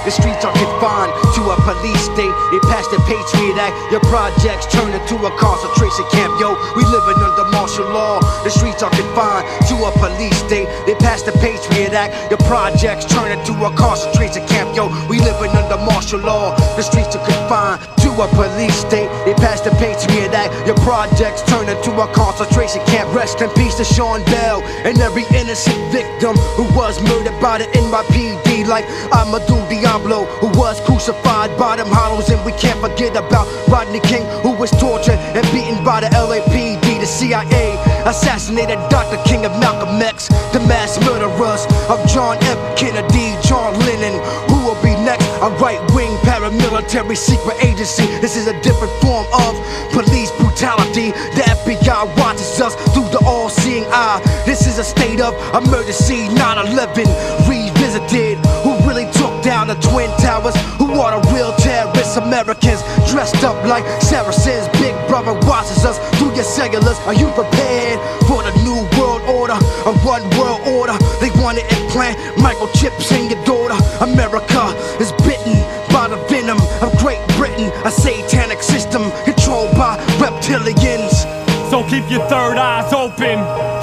The streets are confined to a police state. They passed the Patriot Act. Your projects turn into a concentration camp. Yo, we living under martial law. The streets are confined to a police state. They passed the Patriot Act. Your projects turn into a concentration camp. Yo, we living under martial law. The streets are confined to a police state. They passed the Patriot Act. Your projects turn into a concentration camp. Rest in peace to Sean Bell and every innocent victim who was murdered by the NYPD, like Amadou Diablo, who was crucified by them hollows. And we can't forget about Rodney King, who was tortured and beaten by the LAPD. The CIA assassinated Dr. King of Malcolm X. The mass murderers of John F. Kennedy, John Lennon. Who will be next? A right-wing paramilitary secret agency. This is a different form of police brutality. The FBI watches us through the all-seeing eye. This is a state of emergency. 9/11 revisited. Who really took down the Twin Towers? Who are the real terrorists? Americans dressed up like Saracens. Big brother watches us through your cellulars. Are you prepared for the new world order? A one world order. They want to implant microchips in your daughter. America is bitten by the venom of Great Britain, a satanic system controlled by reptilians. So keep your third eyes open.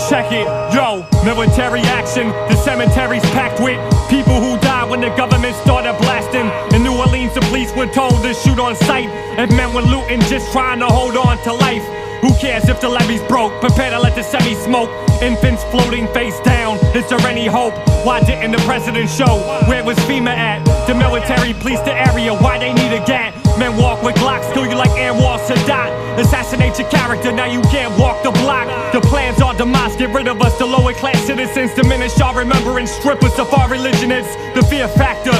Check it, yo. Military action. The cemetery's packed with people who died when the government started blasting. In New Orleans, the police were told to shoot on sight. And men were looting, just trying to hold on to life. Who cares if the levee's broke? Prepare to let the semi smoke. Infants floating face down. Is there any hope? Why didn't the president show? Where was FEMA at? The military police the area. Why they need a gat? Men walk with Glocks, kill you like Anwar Sadat. Assassinate your character, now you can't walk the block. The plans are demise, get rid of us, the lower class citizens. Diminish our remembrance, strip us of our religion. It's the fear factor.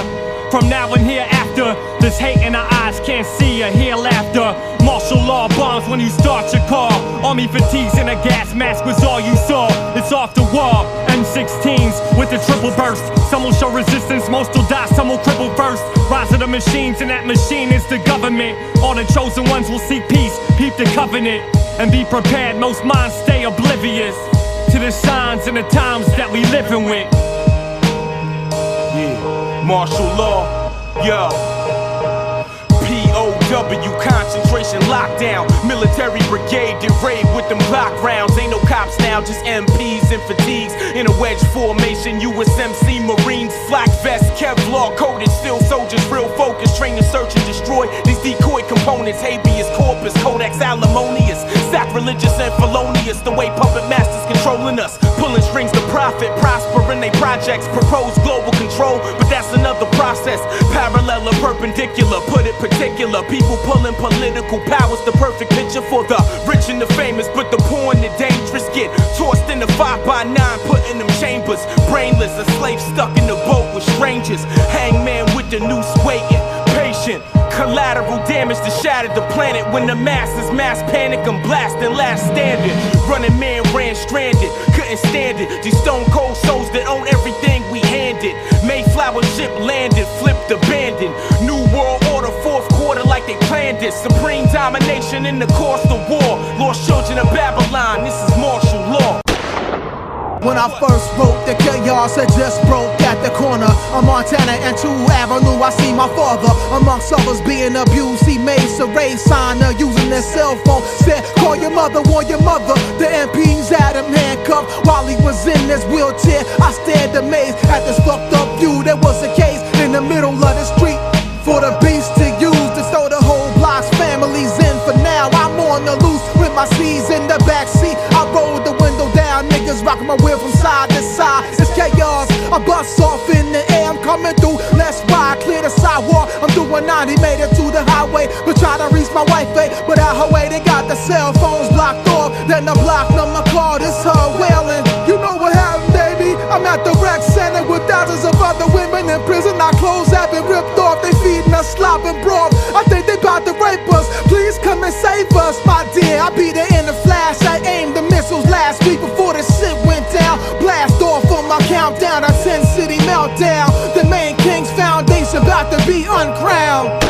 From now and hereafter, there's hate in our eyes, can't see or hear laughter. Martial law bombs when you start your car. Army fatigues and a gas mask was all you saw. It's off the wall. M16s with the triple burst. Some will show resistance, most will die, some will cripple first. Rise of the machines, and that machine is the government. All the chosen ones will seek peace, peep the covenant, and be prepared. Most minds stay oblivious to the signs and the times that we living with. Yeah, martial law, yeah. POW, concentration lockdown. Military brigade did raid with them Glock rounds. Ain't no cops now, just MPs in fatigues. In a wedge formation, USMC Marines, flak vest, Kevlar coated. Still soldiers, real focus, trained to search and destroy these decoy components. Habeas corpus, codex alimonious, sacrilegious and felonious. The way puppet masters controlling us, pulling strings to profit, prosper in they projects. Propose global control, but that's another process. Parallel or perpendicular, put it particular. People pulling political powers, the perfect picture for the rich and the famous. But the poor and the dangerous get tossed in the 5x9, put in them chambers. Brainless, a slave stuck in the boat with strangers. Hangman with the noose waiting, patient. Collateral damage to shatter the planet when the masses mass panic and blasting last standing. Running man ran stranded, couldn't stand it. These stone cold souls that own everything we handed. Mayflower ship landed, flipped, abandoned. New world order, fourth quarter like they planned it. Supreme domination in the course of war. Lost children of Babylon, this is martial law. When I first wrote, the chaos had just broke at the corner of Montana and 2 Avenue. I see my father, amongst others, being abused. He made Saray sign using their cell phone. Said, call your mother, warn your mother. The MPs had him handcuffed while he was in his wheelchair. I stared amazed at this fucked up view. There was a case in the middle of the street for the beast to use to throw the whole block's families in. For now, I'm on the loose with my C's in the backseat. I rolled the window down, niggas rocking my wheel from side to side. It's chaos, I bust off in the air. I'm coming through, let's ride, clear the sidewalk. I'm doing 90, made it to the highway, but try to reach my wife, but out her way they got the cell phones blocked off. Then the block number called, it's her wailing. You know what happened, baby? I'm at the rec center with thousands of other women in prison. Our clothes have been ripped off, they feeding us slop and broth. I think they about to rape us, please come and save us, my dear. I be there in the flash, I aimed the missiles last week before the shit went down. Blast off on my countdown, a 10-city meltdown. The main king's foundation about to be uncrowned.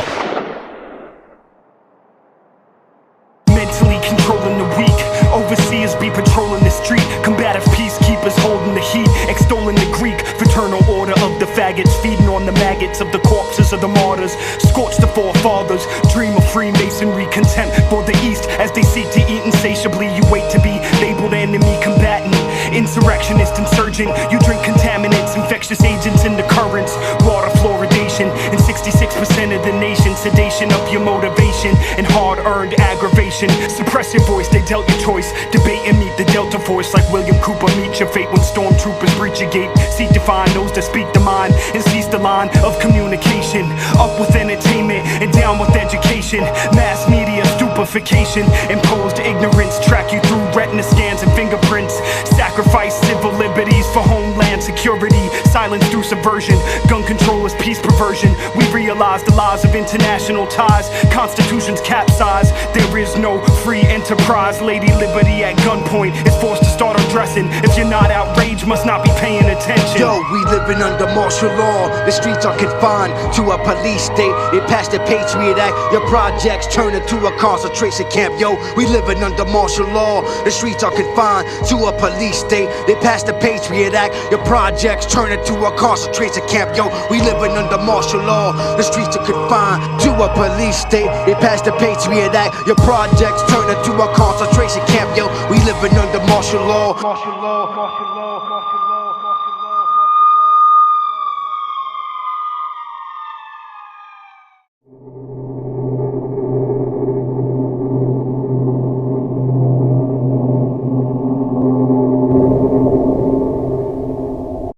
Mentally controlling the weak, overseers be patrolling the street. Combative peacekeepers holding the heat, extolling the Greek fraternal order of the faggots, feeding on the maggots of the corpses daughters of the martyrs. Scorch the forefathers, dream of Freemasonry. Contempt for the East as they seek to eat insatiably. You wait to be labeled enemy combatant, insurrectionist, insurgent. You drink contaminants, infectious agents in the currents. Water fluoridation in 66% of the nation. Sedation of your motivation and hard-earned aggravation. Suppress your voice, they dealt your choice. Debate and meet the Delta Force like William Cooper. Meet your fate when stormtroopers breach your gate. Seek to find those that speak the mind and seize the line of communication. Up with entertainment and down with education. Mass media stupefaction, imposed ignorance. Track you through retina scans and fingerprints. Sacrifice civil liberties for homeland security. Silence through subversion. Gun control is peace perversion. We realize the laws of international ties. Constitutions capsize. There is no free enterprise. Lady Liberty at gunpoint is forced to start undressing. If you're not outraged, must not be paying attention. Yo, we living under martial law. The streets are confined to a police state. They passed the Patriot Act. Your projects turn into a concentration camp. Yo, we living under martial law. The streets are confined to a police state. They passed the Patriot Act. Your projects turn into a concentration camp. Yo, we living under martial law. The streets are confined to a police state. They passed the Patriot Act. Your projects turn into a concentration camp. Yo, we living under martial law. Martial law. Martial law. Martial law.